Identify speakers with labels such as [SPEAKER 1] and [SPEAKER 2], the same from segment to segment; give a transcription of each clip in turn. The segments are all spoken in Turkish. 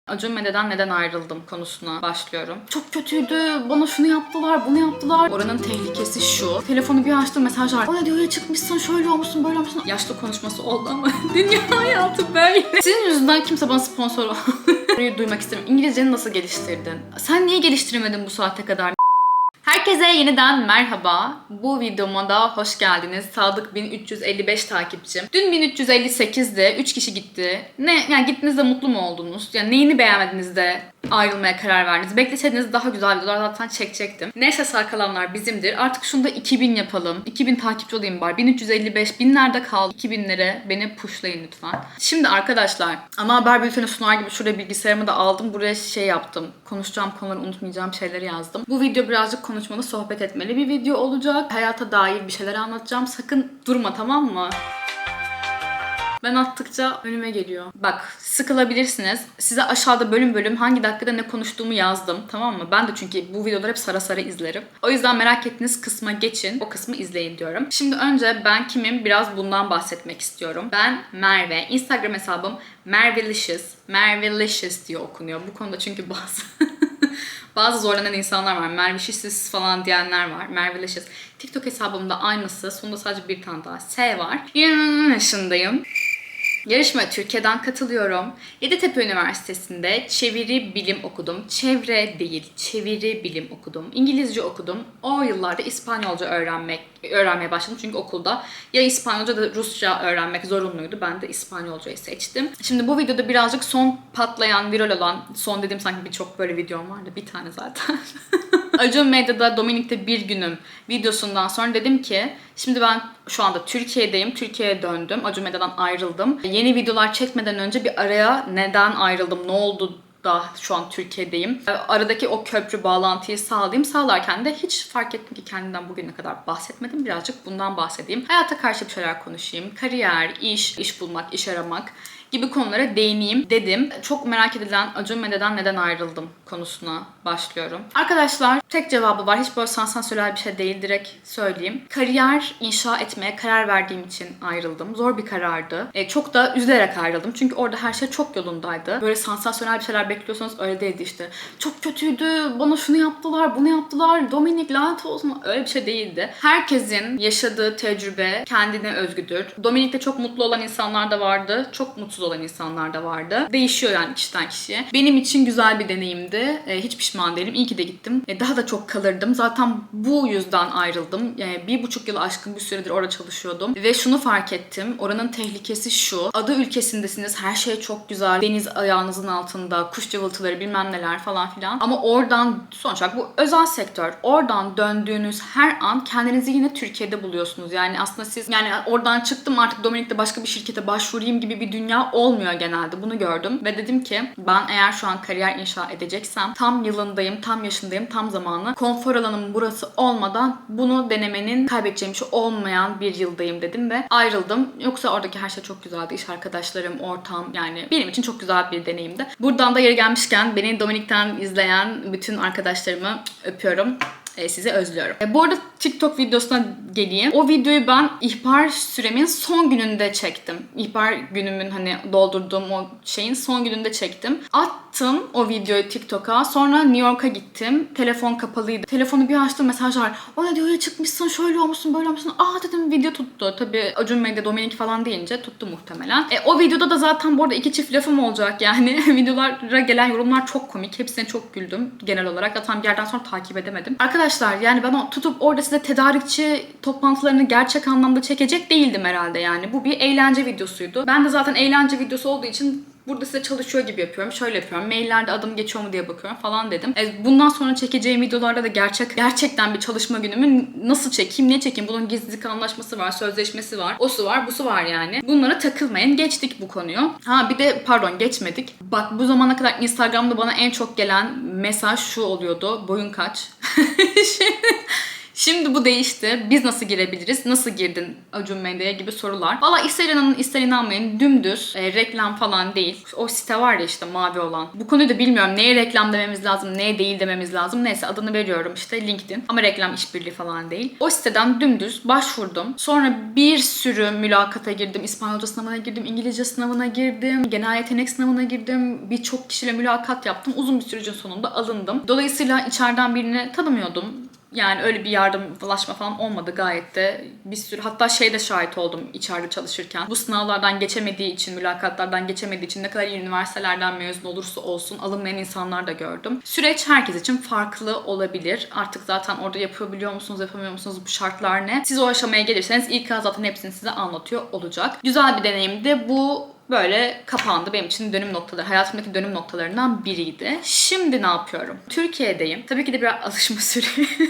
[SPEAKER 1] Acun Medya'dan neden ayrıldım konusuna başlıyorum. Çok kötüydü, bana şunu yaptılar, bunu yaptılar. Oranın tehlikesi şu. Telefonu bir açtım, mesajlar. Bana diyor ya çıkmışsın, şöyle olmuşsun, böyle olmuşsun. Yaşlı konuşması oldu ama dünya hayatı böyle. Sizin yüzünden kimse bana sponsor duymak istemiyorum. İngilizceni nasıl geliştirdin? Sen niye geliştiremedin bu saate kadar? Herkese yeniden merhaba. Bu videoma da hoş geldiniz. Sadık 1355 takipçim. Dün 1358'de 3 kişi gitti. Yani gittiğinizde mutlu mu oldunuz? Yani neyini beğenmediniz de ayrılmaya karar verdiniz? Bekleseydiniz daha güzel videolar zaten çekecektim. Neyse sağ kalanlar bizimdir. Artık şunu da 2000 yapalım. 2000 takipçi olayım bari. 1355 binlerde kaldı. 2000'lere beni pushlayın lütfen. Şimdi arkadaşlar ana haber bülteni sunar gibi şuraya bilgisayarımı da aldım. Buraya şey yaptım. Konuşacağım konuları unutmayacağım şeyleri yazdım. Bu video birazcık konuşmalı, sohbet etmeli bir video olacak. Hayata dair bir şeyler anlatacağım. Sakın durma, tamam mı? Ben attıkça önüme geliyor. Bak sıkılabilirsiniz. Size aşağıda bölüm bölüm hangi dakikada ne konuştuğumu yazdım. Tamam mı? Ben de çünkü bu videoları hep sara sara izlerim. O yüzden merak ettiğiniz kısma geçin. O kısmı izleyin diyorum. Şimdi önce ben kimim biraz bundan bahsetmek istiyorum. Ben Merve. Instagram hesabım Mervelicious. Mervelicious diye okunuyor. Bu konuda çünkü bazı zorlanan insanlar var. Mervelicious falan diyenler var. Mervelicious. TikTok hesabımda aynısı. Sonunda sadece bir tane daha S var. 20 yaşındayım. Yarışmaya Türkiye'den katılıyorum. Yeditepe Üniversitesi'nde çeviri bilim okudum. Çevre değil, çeviri bilim okudum. İngilizce okudum. O yıllarda İspanyolca öğrenmeye başladım. Çünkü okulda ya İspanyolca da Rusça öğrenmek zorunluydu. Ben de İspanyolcayı seçtim. Şimdi bu videoda birazcık son patlayan, viral olan, son dediğim sanki birçok böyle videom vardı. Bir tane zaten. Acun Medya'da Dominik'te bir günüm videosundan sonra dedim ki şimdi ben şu anda Türkiye'deyim. Türkiye'ye döndüm. Acun Medya'dan ayrıldım. Yeni videolar çekmeden önce bir araya neden ayrıldım, ne oldu da şu an Türkiye'deyim. Aradaki o köprü bağlantıyı sağlarken de hiç fark ettim ki kendimden bugüne kadar bahsetmedim. Birazcık bundan bahsedeyim. Hayata karşı bir şeyler konuşayım. Kariyer, iş bulmak, iş aramak gibi konulara değineyim dedim. Çok merak edilen Acun Medya'dan neden ayrıldım konusuna başlıyorum. Arkadaşlar tek cevabı var. Hiç böyle sansasyonel bir şey değil. Direkt söyleyeyim. Kariyer inşa etmeye karar verdiğim için ayrıldım. Zor bir karardı. Çok da üzülerek ayrıldım. Çünkü orada her şey çok yolundaydı. Böyle sansasyonel bir şeyler bekliyorsanız öyle değildi işte. Çok kötüydü. Bana şunu yaptılar, bunu yaptılar. Dominik lanet olsun. Öyle bir şey değildi. Herkesin yaşadığı tecrübe kendine özgüdür. Dominik'te çok mutlu olan insanlar da vardı. Çok mutsuz olan insanlar da vardı. Değişiyor yani kişiden kişiye. Benim için güzel bir deneyimdi. Hiç pişman değilim. İyi ki de gittim. Daha da çok kalırdım. Zaten bu yüzden ayrıldım. 1,5 yıl aşkın bir süredir orada çalışıyordum. Ve şunu fark ettim. Oranın tehlikesi şu. Ada ülkesindesiniz. Her şey çok güzel. Deniz ayağınızın altında. Kuş cıvıltıları bilmem neler falan filan. Ama oradan sonuç olarak bu özel sektör. Oradan döndüğünüz her an kendinizi yine Türkiye'de buluyorsunuz. Yani aslında siz oradan çıktım artık Dominik'te başka bir şirkete başvurayım gibi bir dünya olmuyor genelde. Bunu gördüm. Ve dedim ki ben eğer şu an kariyer inşa edeceksem tam yılındayım, tam yaşındayım, tam zamanı. Konfor alanım burası olmadan bunu denemenin kaybedeceğim şey olmayan bir yıldayım dedim ve ayrıldım. Yoksa oradaki her şey çok güzeldi. İş arkadaşlarım, ortam yani benim için çok güzel bir deneyimdi. Buradan da yeri gelmişken beni Dominik'ten izleyen bütün arkadaşlarımı öpüyorum. Sizi özlüyorum. Bu arada TikTok videosuna geleyim. O videoyu ben ihbar süremin son gününde çektim. İhbar günümün doldurduğum o şeyin son gününde çektim. Attım o videoyu TikTok'a. Sonra New York'a gittim. Telefon kapalıydı. Telefonu bir açtım, mesajlar. O ne diyor ya çıkmışsın, şöyle olmuşsun, böyle olmuşsun. Dedim video tuttu. Tabii Acun Medya, Dominik falan deyince tuttu muhtemelen. O videoda da zaten bu arada iki çift lafım olacak yani. Videolara gelen yorumlar çok komik. Hepsine çok güldüm genel olarak. Zaten bir yerden sonra takip edemedim. Arkadaşlar yani ben tutup orada size tedarikçi toplantılarını gerçek anlamda çekecek değildim herhalde yani. Bu bir eğlence videosuydu. Ben de zaten eğlence videosu olduğu için burada size çalışıyor gibi yapıyorum. Şöyle yapıyorum. Maillerde adım geçiyor mu diye bakıyorum falan dedim. Bundan sonra çekeceğim videolarda da gerçekten bir çalışma günümü nasıl çekeyim, ne çekeyim? Bunun gizlilik anlaşması var, sözleşmesi var, osu var, busu var yani. Bunlara takılmayın. Geçtik bu konuyu. Bir de pardon geçmedik. Bak bu zamana kadar Instagram'da bana en çok gelen mesaj şu oluyordu. Boyun kaç? Şimdi bu değişti. Biz nasıl girebiliriz? Nasıl girdin Acun Medya'ya gibi sorular. Valla ister inanın ister inanmayın, dümdüz reklam falan değil. O site var ya işte mavi olan. Bu konuyu da bilmiyorum. Neye reklam dememiz lazım, neye değil dememiz lazım. Neyse adını veriyorum işte LinkedIn. Ama reklam işbirliği falan değil. O siteden dümdüz başvurdum. Sonra bir sürü mülakata girdim. İspanyolca sınavına girdim, İngilizce sınavına girdim, genel yetenek sınavına girdim. Birçok kişiyle mülakat yaptım. Uzun bir sürecin sonunda alındım. Dolayısıyla içeriden birini tanımıyordum. Yani öyle bir yardımlaşma falan olmadı, gayet de bir sürü, hatta de şahit oldum içeride çalışırken. Bu sınavlardan geçemediği için, mülakatlardan geçemediği için ne kadar iyi üniversitelerden mezun olursa olsun alınmayan insanlar da gördüm. Süreç herkes için farklı olabilir. Artık zaten orada yapabiliyor musunuz, yapamıyor musunuz, bu şartlar ne? Siz o aşamaya gelirseniz ilk zaten hepsini size anlatıyor olacak. Güzel bir deneyimdi. Bu böyle kapandı. Benim için dönüm noktaları, hayatımdaki dönüm noktalarından biriydi. Şimdi ne yapıyorum? Türkiye'deyim. Tabii ki de biraz alışma süreci.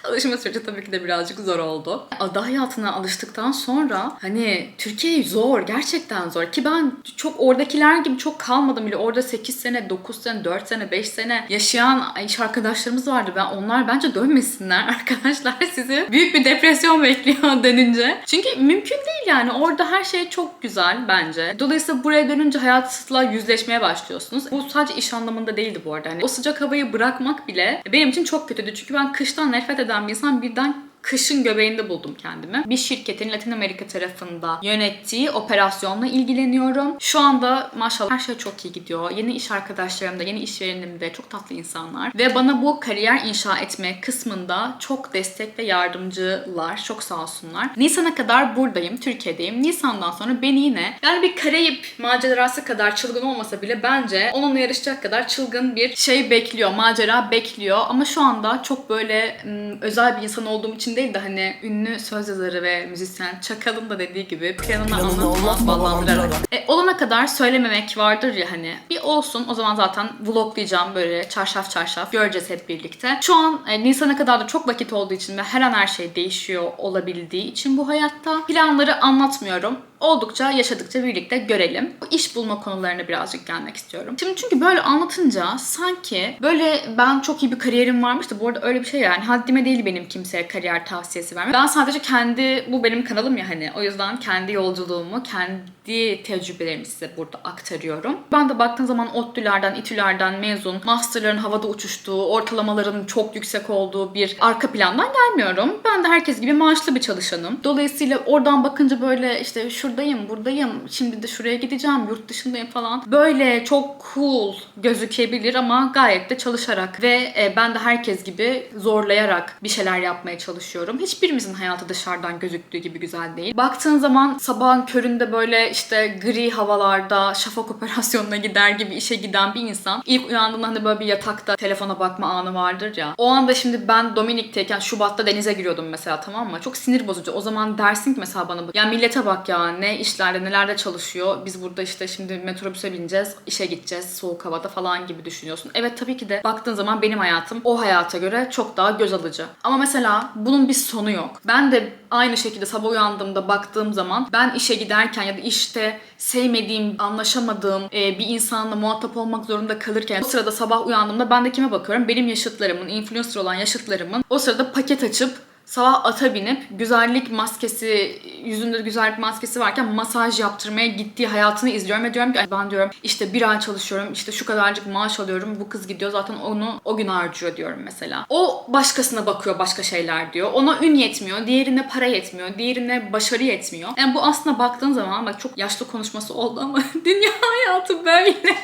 [SPEAKER 1] Alışma süreci tabii ki de birazcık zor oldu. Ada hayatına alıştıktan sonra hani Türkiye zor, gerçekten zor. Ki ben çok oradakiler gibi çok kalmadım bile. Orada 8 sene, 9 sene, 4 sene, 5 sene yaşayan iş arkadaşlarımız vardı. Onlar bence dönmesinler arkadaşlar. Sizi büyük bir depresyon bekliyor dönünce. Çünkü mümkün değil yani. Orada her şey çok güzel bence. Dolayısıyla buraya dönünce hayatla yüzleşmeye başlıyorsunuz. Bu sadece iş anlamında değildi bu arada. Hani o sıcak havayı bırakmak bile benim için çok kötüydü. Çünkü ben kıştan nefret eden bir insan, birden kışın göbeğinde buldum kendimi. Bir şirketin Latin Amerika tarafında yönettiği operasyonla ilgileniyorum. Şu anda maşallah her şey çok iyi gidiyor. Yeni iş arkadaşlarım da, yeni işverenim de çok tatlı insanlar. Ve bana bu kariyer inşa etme kısmında çok destek ve yardımcılar. Çok sağ olsunlar. Nisan'a kadar buradayım, Türkiye'deyim. Nisan'dan sonra beni yine, yani bir Karayip macerası kadar çılgın olmasa bile bence onunla yarışacak kadar çılgın bir şey bekliyor, macera bekliyor. Ama şu anda çok böyle özel bir insan olduğum için değil de hani ünlü söz yazarı ve müzisyen Çakal'ın da dediği gibi planını anlatma, ballandırarak. Olana kadar söylememek vardır ya hani. Bir olsun, o zaman zaten vloglayacağım böyle çarşaf çarşaf. Göreceğiz hep birlikte. Şu an Nisan'a kadar da çok vakit olduğu için ve her an her şey değişiyor olabildiği için bu hayatta planları anlatmıyorum. Oldukça, yaşadıkça birlikte görelim. Bu iş bulma konularına birazcık gelmek istiyorum. Şimdi çünkü böyle anlatınca sanki böyle ben çok iyi bir kariyerim varmış da, bu arada öyle bir şey yani. Haddime değil benim kimseye kariyer tavsiyesi vermek. Ben sadece bu benim kanalım ya hani. O yüzden kendi yolculuğumu, kendi tecrübelerimi size burada aktarıyorum. Ben de baktığın zaman ODTÜ'lerden, İTÜ'lerden mezun, masterların havada uçuştuğu, ortalamaların çok yüksek olduğu bir arka plandan gelmiyorum. Ben de herkes gibi maaşlı bir çalışanım. Dolayısıyla oradan bakınca böyle işte şuradayım, buradayım, şimdi de şuraya gideceğim, yurt dışındayım falan. Böyle çok cool gözükebilir ama gayet de çalışarak ve ben de herkes gibi zorlayarak bir şeyler yapmaya çalışıyorum. Hiçbirimizin hayatı dışarıdan gözüktüğü gibi güzel değil. Baktığın zaman sabahın köründe böyle işte gri havalarda şafak operasyonuna gider gibi işe giden bir insan ilk uyandığında hani böyle bir yatakta telefona bakma anı vardır ya. O anda şimdi ben Dominik'teyken Şubat'ta denize giriyordum mesela, tamam mı? Çok sinir bozucu. O zaman dersin ki mesela bana, ya millete bak ya, ne işlerde nelerde çalışıyor. Biz burada işte şimdi metrobüse bineceğiz, işe gideceğiz soğuk havada falan gibi düşünüyorsun. Evet, tabii ki de baktığın zaman benim hayatım o hayata göre çok daha göz alıcı. Ama mesela bunun bir sonu yok. Ben de aynı şekilde sabah uyandığımda baktığım zaman ben işe giderken ya da işte sevmediğim, anlaşamadığım bir insanla muhatap olmak zorunda kalırken o sırada sabah uyandığımda ben de kime bakıyorum? Benim yaşıtlarımın, influencer olan yaşıtlarımın o sırada paket açıp sabah ata binip güzellik maskesi, yüzünde güzellik maskesi varken masaj yaptırmaya gittiği hayatını izliyorum ve diyorum ki ben diyorum işte bir ay çalışıyorum, işte şu kadarcık maaş alıyorum, bu kız gidiyor zaten onu o gün harcıyor diyorum mesela. O başkasına bakıyor, başka şeyler diyor. Ona ün yetmiyor, diğerine para yetmiyor, diğerine başarı yetmiyor. Yani bu aslında baktığın zaman, bak çok yaşlı konuşması oldu ama dünya hayatı böyle.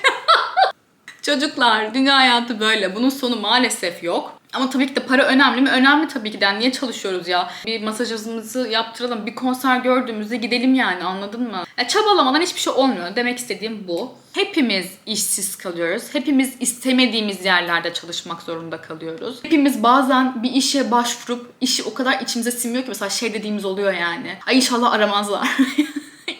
[SPEAKER 1] Çocuklar, dünya hayatı böyle. Bunun sonu maalesef yok. Ama tabii ki de para önemli mi? Önemli tabii ki de. Yani niye çalışıyoruz ya? Bir masajımızı yaptıralım, bir konser gördüğümüzde gidelim yani, anladın mı? Ya çabalamadan hiçbir şey olmuyor. Demek istediğim bu. Hepimiz işsiz kalıyoruz. Hepimiz istemediğimiz yerlerde çalışmak zorunda kalıyoruz. Hepimiz bazen bir işe başvurup işi o kadar içimize sinmiyor ki mesela şey dediğimiz oluyor yani. Ay inşallah aramazlar.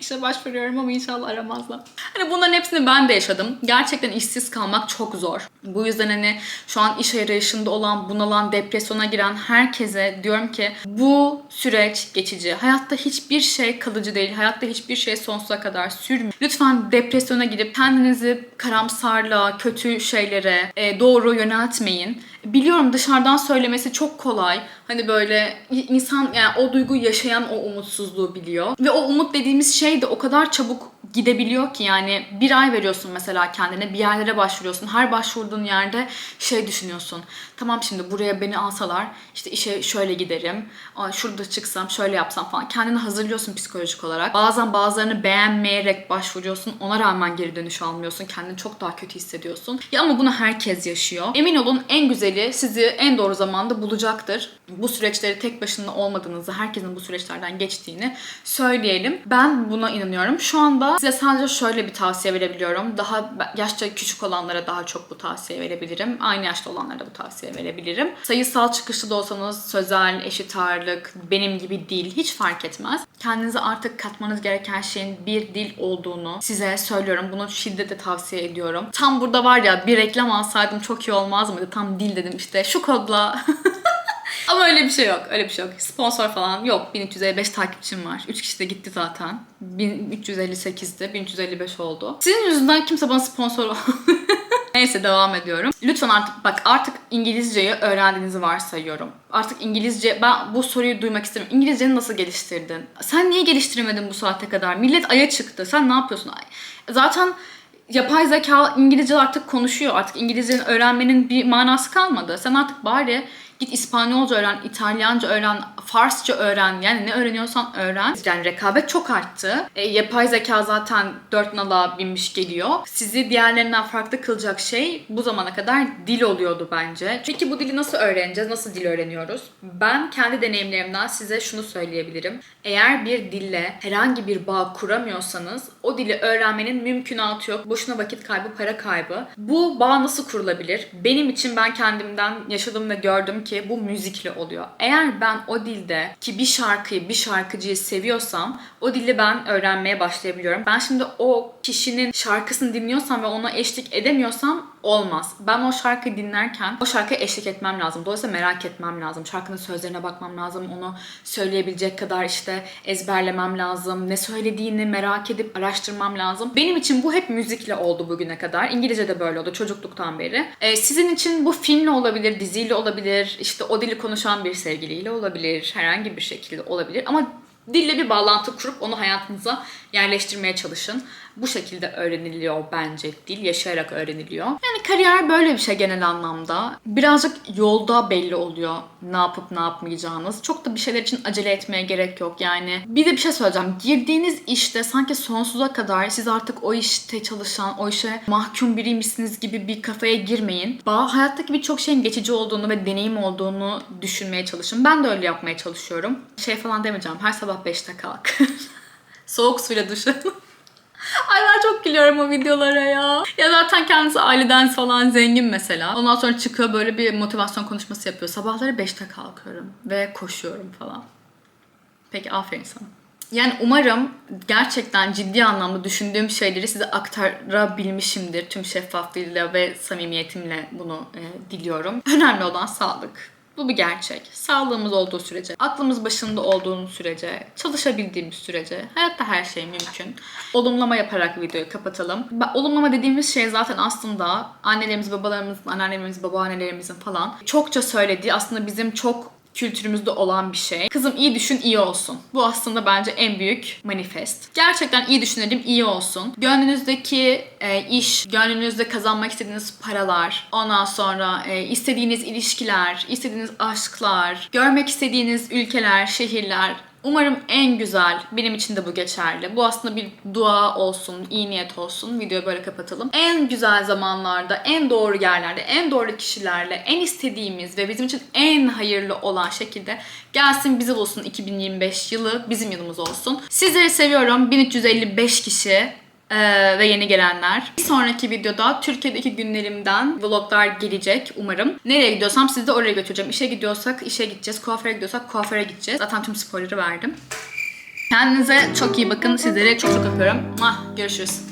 [SPEAKER 1] İşe başvuruyorum ama inşallah aramazlar. Hani bunların hepsini ben de yaşadım. Gerçekten işsiz kalmak çok zor. Bu yüzden hani şu an iş arayışında olan, bunalan, depresyona giren herkese diyorum ki bu süreç geçici. Hayatta hiçbir şey kalıcı değil. Hayatta hiçbir şey sonsuza kadar sürmüyor. Lütfen depresyona girip kendinizi karamsarlığa, kötü şeylere doğru yöneltmeyin. Biliyorum dışarıdan söylemesi çok kolay. Hani böyle insan yani o duyguyu yaşayan o umutsuzluğu biliyor. Ve o umut dediğimiz şey de o kadar çabuk gidebiliyor ki yani bir ay veriyorsun mesela kendine, bir yerlere başvuruyorsun. Her başvurduğun yerde şey düşünüyorsun. Tamam, şimdi buraya beni alsalar işte işe şöyle giderim. Şurada çıksam şöyle yapsam falan. Kendini hazırlıyorsun psikolojik olarak. Bazen bazılarını beğenmeyerek başvuruyorsun. Ona rağmen geri dönüş almıyorsun. Kendini çok daha kötü hissediyorsun. Ya ama bunu herkes yaşıyor. Emin olun en güzeli sizi en doğru zamanda bulacaktır. Bu süreçleri tek başına olmadığınızı, herkesin bu süreçlerden geçtiğini söyleyelim. Ben buna inanıyorum. Şu anda size sadece şöyle bir tavsiye verebiliyorum. Daha yaşça küçük olanlara daha çok bu tavsiye verebilirim. Aynı yaşta olanlara da bu tavsiye verebilirim. Sayısal çıkışlı da olsanız, sözel, eşit ağırlık, benim gibi dil hiç fark etmez. Kendinize artık katmanız gereken şeyin bir dil olduğunu size söylüyorum. Bunu şiddetle tavsiye ediyorum. Tam burada var ya, bir reklam alsaydım çok iyi olmaz mıydı? Tam dil dedim işte şu kodla. Ama öyle bir şey yok. Öyle bir şey yok. Sponsor falan yok. 1355 takipçim var. 3 kişi de gitti zaten. 1358'di. 1355 oldu. Sizin yüzünden kimse bana sponsor olmadı. Neyse, devam ediyorum. Lütfen artık İngilizceyi öğrendiğinizi varsayıyorum. Artık İngilizce, ben bu soruyu duymak istemiyorum. İngilizceni nasıl geliştirdin? Sen niye geliştiremedin bu saate kadar? Millet Ay'a çıktı. Sen ne yapıyorsun? Zaten yapay zeka İngilizce artık konuşuyor. Artık İngilizcenin öğrenmenin bir manası kalmadı. Sen artık bari git İspanyolca öğren, İtalyanca öğren, Farsça öğren. Yani ne öğreniyorsan öğren. Yani rekabet çok arttı. Yapay zeka zaten 4 nala binmiş geliyor. Sizi diğerlerinden farklı kılacak şey bu zamana kadar dil oluyordu bence. Peki bu dili nasıl öğreneceğiz? Nasıl dil öğreniyoruz? Ben kendi deneyimlerimden size şunu söyleyebilirim. Eğer bir dille herhangi bir bağ kuramıyorsanız o dili öğrenmenin mümkünatı yok. Boşuna vakit kaybı, para kaybı. Bu bağ nasıl kurulabilir? Benim için ben kendimden yaşadım ve gördüm ki bu müzikle oluyor. Eğer ben o dilde ki bir şarkıyı, bir şarkıcıyı seviyorsam o dili ben öğrenmeye başlayabiliyorum. Ben şimdi o kişinin şarkısını dinliyorsam ve ona eşlik edemiyorsam olmaz. Ben o şarkıyı dinlerken o şarkıya eşlik etmem lazım. Dolayısıyla merak etmem lazım. Şarkının sözlerine bakmam lazım. Onu söyleyebilecek kadar işte ezberlemem lazım. Ne söylediğini merak edip araştırmam lazım. Benim için bu hep müzikle oldu bugüne kadar. İngilizce de böyle oldu çocukluktan beri. Sizin için bu filmle olabilir, diziyle olabilir, işte o dili konuşan bir sevgiliyle olabilir, herhangi bir şekilde olabilir. Ama dille bir bağlantı kurup onu hayatınıza yerleştirmeye çalışın. Bu şekilde öğreniliyor bence dil. Yaşayarak öğreniliyor. Yani kariyer böyle bir şey genel anlamda. Birazcık yolda belli oluyor ne yapıp ne yapmayacağınız. Çok da bir şeyler için acele etmeye gerek yok yani. Bir de bir şey söyleyeceğim. Girdiğiniz işte sanki sonsuza kadar siz artık o işte çalışan, o işe mahkum biriymişsiniz gibi bir kafaya girmeyin. Hayattaki birçok şeyin geçici olduğunu ve deneyim olduğunu düşünmeye çalışın. Ben de öyle yapmaya çalışıyorum. Şey falan demeyeceğim. Her sabah 5'te kalk. Soğuk suyla duş alın. Ay ben çok gülüyorum o videolara ya. Ya zaten kendisi aileden falan zengin mesela. Ondan sonra çıkıyor böyle bir motivasyon konuşması yapıyor. Sabahları 5'te kalkıyorum ve koşuyorum falan. Peki aferin sana. Yani umarım gerçekten ciddi anlamda düşündüğüm şeyleri size aktarabilmişimdir. Tüm şeffaflığıyla ve samimiyetimle bunu diliyorum. Önemli olan sağlık. Bu bir gerçek. Sağlığımız olduğu sürece, aklımız başında olduğumuz sürece, çalışabildiğimiz sürece hayatta her şey mümkün. Olumlama yaparak videoyu kapatalım. Olumlama dediğimiz şey zaten aslında annelerimiz, babalarımızın, anneannelerimiz, babaannelerimizin falan çokça söylediği, aslında bizim çok kültürümüzde olan bir şey. Kızım iyi düşün, iyi olsun. Bu aslında bence en büyük manifest. Gerçekten iyi düşünelim, iyi olsun. Gönlünüzdeki iş, gönlünüzde kazanmak istediğiniz paralar, ondan sonra istediğiniz ilişkiler, istediğiniz aşklar, görmek istediğiniz ülkeler, şehirler, umarım en güzel, benim için de bu geçerli. Bu aslında bir dua olsun, iyi niyet olsun. Videoyu böyle kapatalım. En güzel zamanlarda, en doğru yerlerde, en doğru kişilerle, en istediğimiz ve bizim için en hayırlı olan şekilde gelsin, bizi bulsun 2025 yılı, bizim yılımız olsun. Sizleri seviyorum. 1355 kişi. Ve yeni gelenler. Bir sonraki videoda Türkiye'deki günlerimden vloglar gelecek umarım. Nereye gidiyorsam sizi de oraya götüreceğim. İşe gidiyorsak işe gideceğiz. Kuaföre gidiyorsak kuaföre gideceğiz. Zaten tüm spoiler'ı verdim. Kendinize çok iyi bakın. Sizleri çok çok öpüyorum. Görüşürüz.